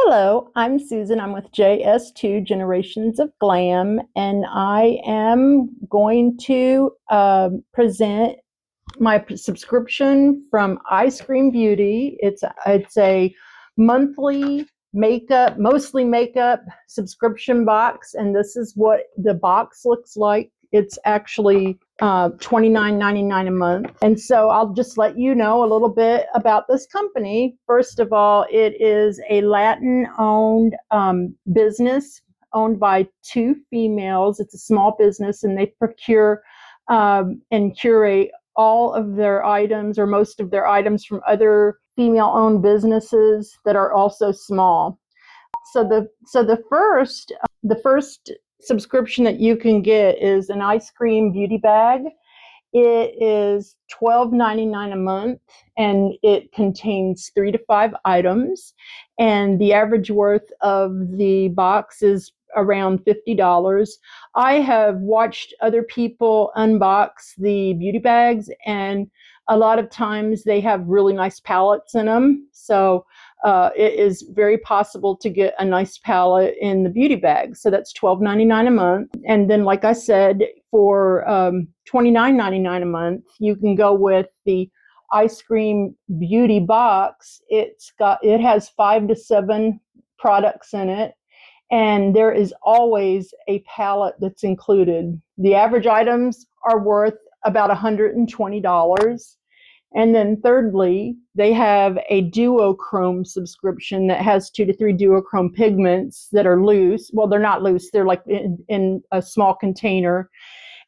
Hello, I'm Susan. I'm with JS2 Generations of Glam, and I am going to present my subscription from Eyescream Beauty. It's a monthly makeup, mostly makeup subscription box, and this is what the box looks like. It's actually $29.99 a month. And so I'll just let you know a little bit about this company. First of all, it is a Latin-owned business owned by two females. It's a small business, and they procure and curate all of their items or most of their items from other female-owned businesses that are also small. So the first subscription that you can get is an Eyescream beauty bag. It is $12.99 a month, and it contains 3 to 5 items, and the average worth of the box is around $50. I have watched other people unbox the beauty bags, and a lot of times they have really nice palettes in them. So it is very possible to get a nice palette in the beauty bag. So that's $12.99 a month. And then, like I said, for $29.99 a month, you can go with the Eyescream beauty box. It has 5 to 7 products in it, and there is always a palette that's included. The average items are worth about $120. And then thirdly, they have a Duochrome subscription that has 2 to 3 Duochrome pigments that are loose. Well, they're not loose. They're like in a small container,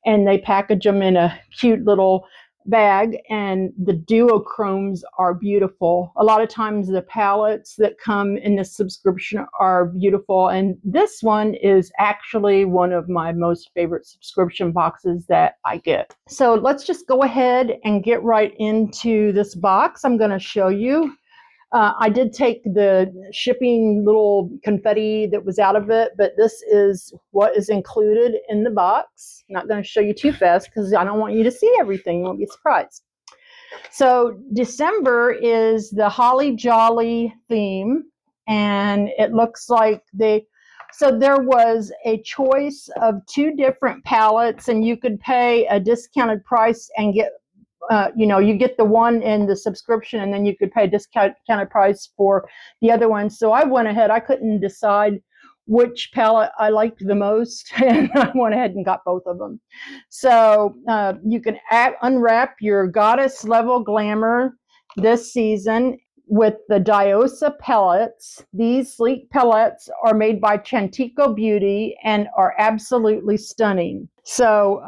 and they package them in a cute little bag, and the Duochromes are beautiful. A lot of times the palettes that come in this subscription are beautiful, and this one is actually one of my most favorite subscription boxes that I get. So let's just go ahead and get right into this box. I'm going to show you. I did take the shipping little confetti that was out of it, but this is what is included in the box. I'm not going to show you too fast because I don't want you to see everything. You won't be surprised. So December is the Holly Jolly theme, and it looks like so there was a choice of 2 different palettes, and you could pay a discounted price and get you get the one in the subscription, and then you could pay a discounted price for the other one. So I went ahead. I couldn't decide which palette I liked the most, and I went ahead and got both of them. So you can unwrap your Goddess Level Glamour this season with the Diosa palettes. These sleek palettes are made by Chantico Beauty and are absolutely stunning. So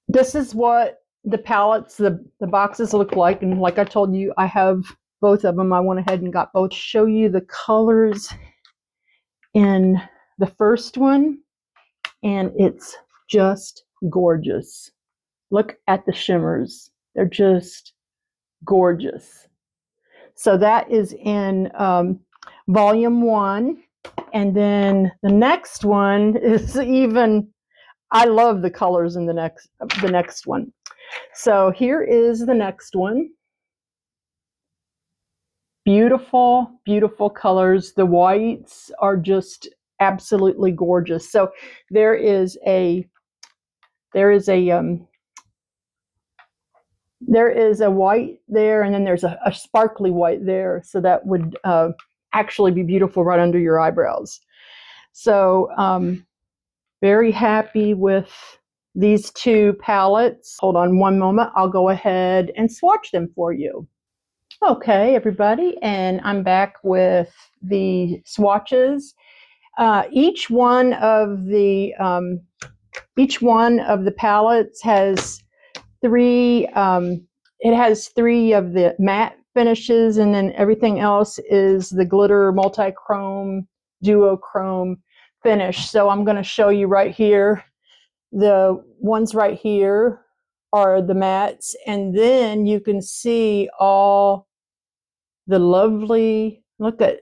this is what the palettes, the boxes look like. And like I told you, I have both of them. I went ahead and got both. Show you the colors in the first one, and it's just gorgeous. Look at the shimmers. They're just gorgeous. So that is in volume 1. And then the next one is I love the colors in the next one. So here is the next one. Beautiful, beautiful colors. The whites are just absolutely gorgeous. So there is a white there, and then there's a sparkly white there. So that would actually be beautiful right under your eyebrows. So very happy with these 2 palettes. Hold on one moment. I'll go ahead and swatch them for you. Okay, everybody, and I'm back with the swatches. Each one of the palettes has 3. It has 3 of the matte finishes, and then everything else is the glitter multichrome duochrome finish. So I'm going to show you right here. The ones right here are the mattes, and then you can see all the lovely, look at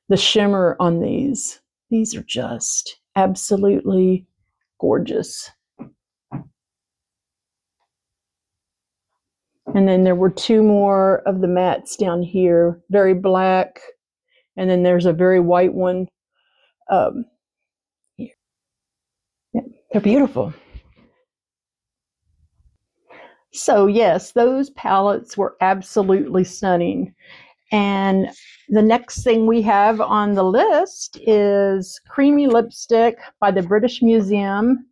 the shimmer on these. These are just absolutely gorgeous. And then there were 2 more of the mattes down here, very black And then there's a very white one. Here. Yeah, they're beautiful. So yes, those palettes were absolutely stunning. And the next thing we have on the list is Creamy Lipstick by the British Museum.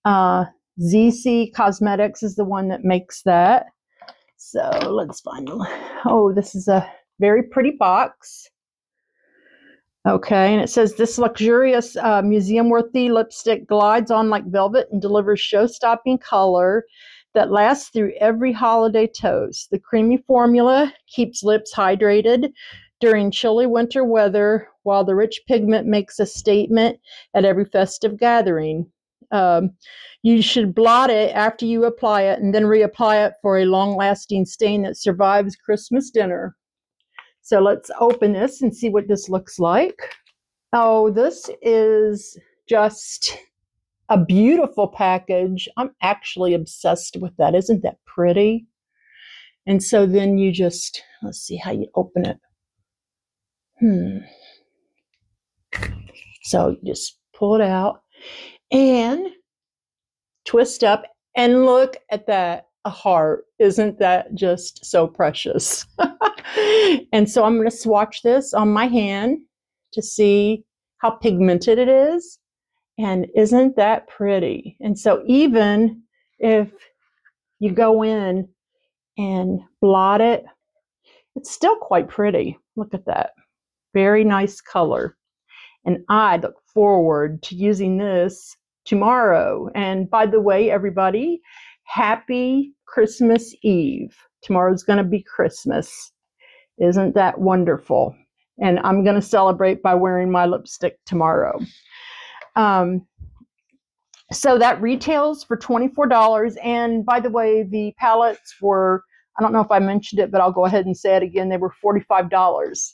Zeesea Cosmetics is the one that makes that. So let's find, oh, this is a very pretty box. Okay, and it says this luxurious museum-worthy lipstick glides on like velvet and delivers show-stopping color that lasts through every holiday toast. The creamy formula keeps lips hydrated during chilly winter weather, while the rich pigment makes a statement at every festive gathering. You should blot it after you apply it and then reapply it for a long-lasting stain that survives Christmas dinner. So let's open this and see what this looks like. Oh, this is just a beautiful package. I'm actually obsessed with that. Isn't that pretty? And so then you just, let's see how you open it. So you just pull it out and twist up and look at that. A heart. Isn't that just so precious? And so I'm going to swatch this on my hand to see how pigmented it is. And isn't that pretty? And so even if you go in and blot it, it's still quite pretty. Look at that. Very nice color. And I look forward to using this tomorrow. And by the way, everybody, happy Christmas Eve. Tomorrow's going to be Christmas. Isn't that wonderful? And I'm going to celebrate by wearing my lipstick tomorrow. So that retails for $24. And by the way, the palettes were, I don't know if I mentioned it, but I'll go ahead and say it again. They were $45.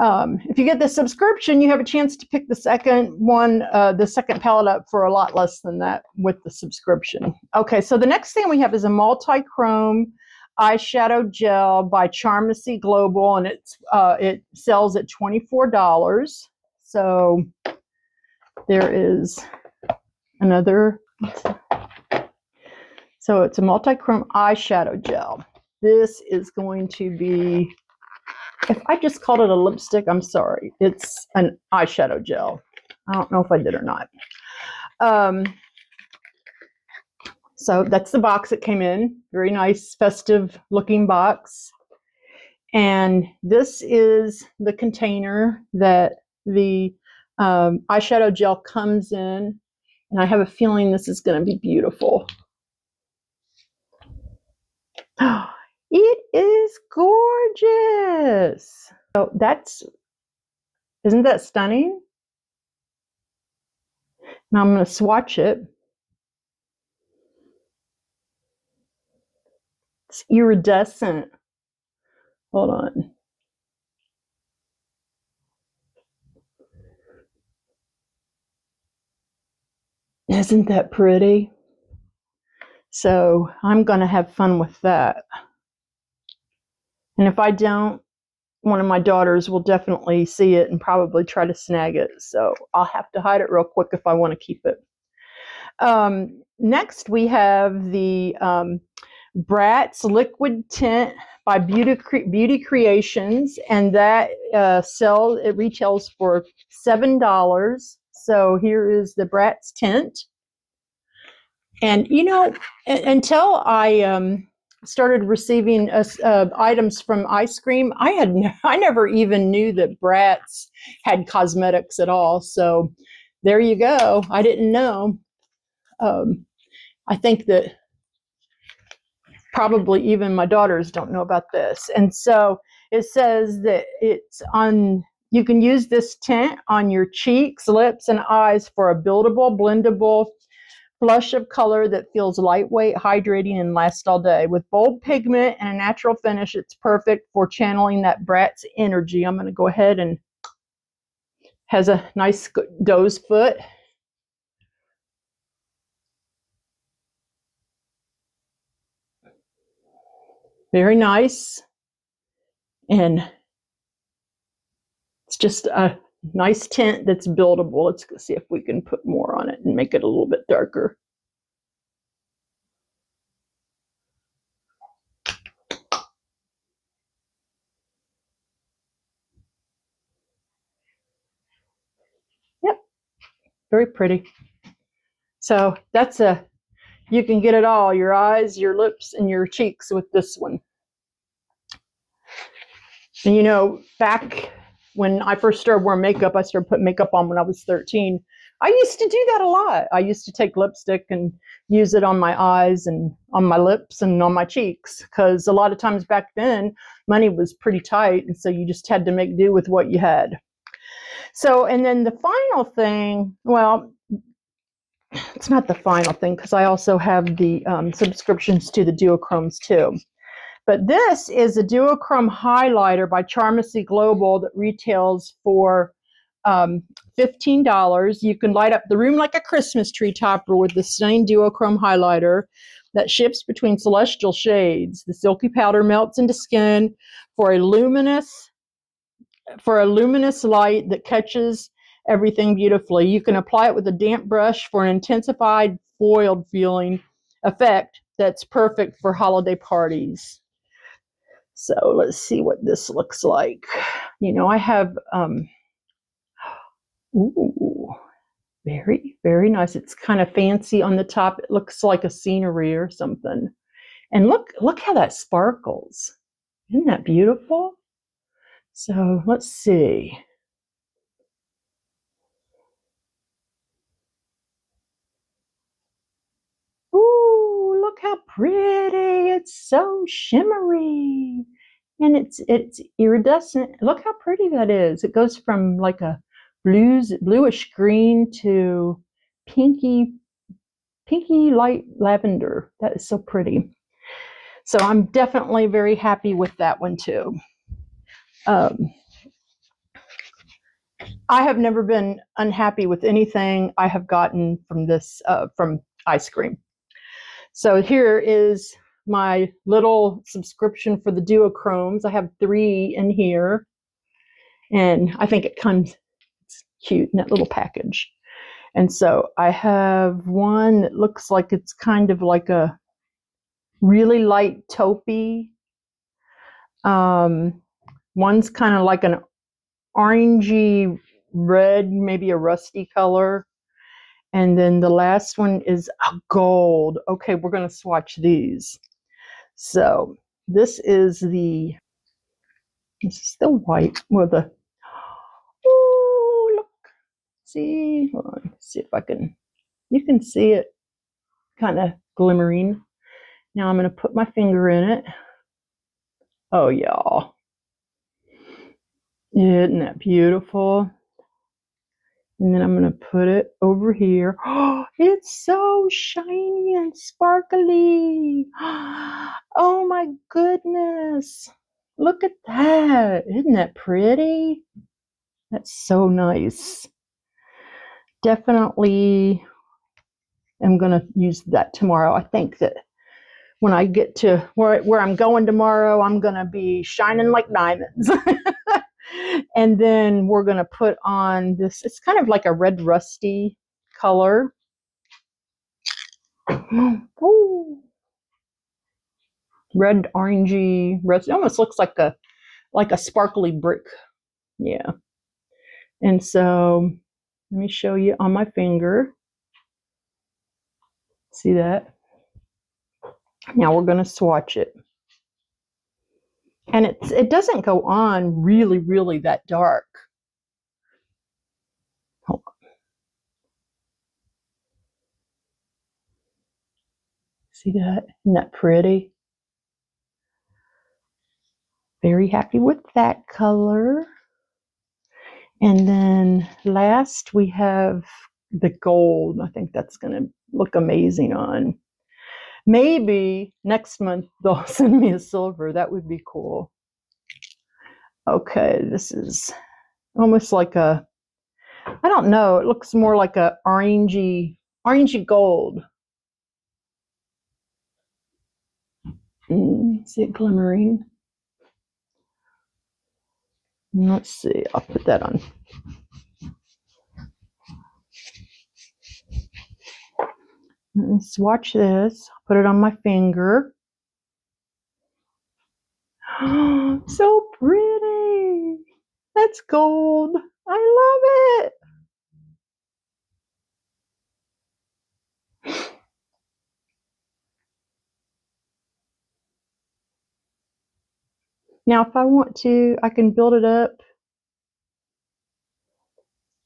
If you get the subscription, you have a chance to pick the second one, the second palette up for a lot less than that with the subscription. Okay, so the next thing we have is a Multichrome eyeshadow gel by Charmacy Global, and it sells at $24. So there is another. So it's a Multichrome eyeshadow gel. This is going to be, if I just called it a lipstick, I'm sorry. It's an eyeshadow gel. I don't know if I did or not. So that's the box it came in. Very nice, festive looking box. And this is the container that the eyeshadow gel comes in. And I have a feeling this is going to be beautiful. It is gorgeous. So isn't that stunning? Now I'm going to swatch it. It's iridescent. Hold on. Isn't that pretty? So I'm going to have fun with that. And if I don't, one of my daughters will definitely see it and probably try to snag it. So I'll have to hide it real quick if I want to keep it. Next, we have the Bratz Liquid Tint by Beauty Creations, and that it retails for $7. So here is the Bratz Tint. And you know, until I started receiving items from Eyescream, I never even knew that Bratz had cosmetics at all. So there you go. I didn't know. I think that probably even my daughters don't know about this. And so it says that you can use this tint on your cheeks, lips, and eyes for a buildable, blendable flush of color that feels lightweight, hydrating, and lasts all day. With bold pigment and a natural finish, it's perfect for channeling that Bratz energy. I'm going to go ahead and has a nice doe's foot. Very nice. And It's just a nice tint that's buildable. Let's see if we can put more on it and make it a little bit darker. Yep, very pretty. So that's you can get it all, your eyes, your lips, and your cheeks with this one. And you know, back when I first started wearing makeup, I started putting makeup on when I was 13. I used to do that a lot. I used to take lipstick and use it on my eyes and on my lips and on my cheeks, because a lot of times back then money was pretty tight, and so you just had to make do with what you had. So, and then the final thing, well, it's not the final thing because I also have the subscriptions to the Duochromes too. But this is a Duochrome highlighter by Charmacy Global that retails for $15. You can light up the room like a Christmas tree topper with the stunning Duochrome highlighter that shifts between celestial shades. The silky powder melts into skin for a luminous light that catches everything beautifully. You can apply it with a damp brush for an intensified foiled feeling effect that's perfect for holiday parties. So let's see what this looks like. You know, I have, ooh, very, very nice. It's kind of fancy on the top. It looks like a scenery or something. And look how that sparkles. Isn't that beautiful? So let's see. Ooh, look how pretty. It's so shimmery. And it's iridescent. Look how pretty that is. It goes from like a bluish green to pinky light lavender. That is so pretty. So I'm definitely very happy with that one too. I have never been unhappy with anything I have gotten from this from Eyescream. So here is my little subscription for the Duochromes. I have 3 in here, and I think it comes, it's cute in that little package. And so I have one that looks like it's kind of like a really light taupey. One's kind of like an orangey red, maybe a rusty color. And then the last one is a gold. Okay, we're going to swatch these. So this is the white with the, ooh, look, see, hold on, see if I can, you can see it kind of glimmering. Now I'm going to put my finger in it. Oh, y'all. Isn't that beautiful? And then I'm going to put it over here. Oh, it's so shiny and sparkly. Oh my goodness. Look at that. Isn't that pretty? That's so nice. Definitely am going to use that tomorrow. I think that when I get to where I'm going tomorrow, I'm going to be shining like diamonds. And then we're going to put on this, it's kind of like a red rusty color. Ooh. Red orangey rusty. It almost looks like a sparkly brick. Yeah. And so let me show you on my finger. See that? Now we're going to swatch it. And it doesn't go on really, really that dark. Hold on. See that? Isn't that pretty? Very happy with that color. And then last we have the gold. I think that's going to look amazing on. Maybe next month they'll send me a silver. That would be cool. Okay, this is almost like a, I don't know, it looks more like a orangey gold. See it glimmering? Let's see, I'll put that on. Let's watch this. Put it on my finger. So pretty. That's gold. I love it. Now, if I want to, I can build it up.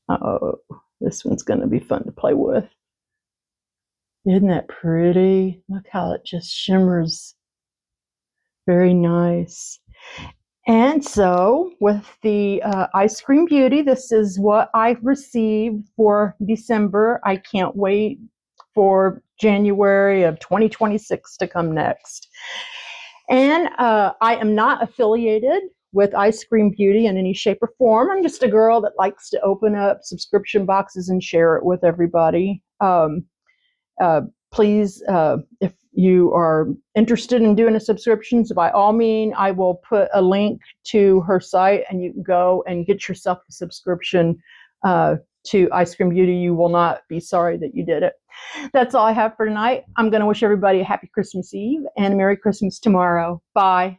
Oh, this one's going to be fun to play with. Isn't that pretty? Look how it just shimmers. Very nice. And so with the Eyescream Beauty, this is what I received for December. I can't wait for January of 2026 to come next. And I am not affiliated with Eyescream Beauty in any shape or form. I'm just a girl that likes to open up subscription boxes and share it with everybody. Please, if you are interested in doing a subscription, so by all means, I will put a link to her site and you can go and get yourself a subscription to Eyescream Beauty. You will not be sorry that you did it. That's all I have for tonight. I'm going to wish everybody a happy Christmas Eve and a Merry Christmas tomorrow. Bye.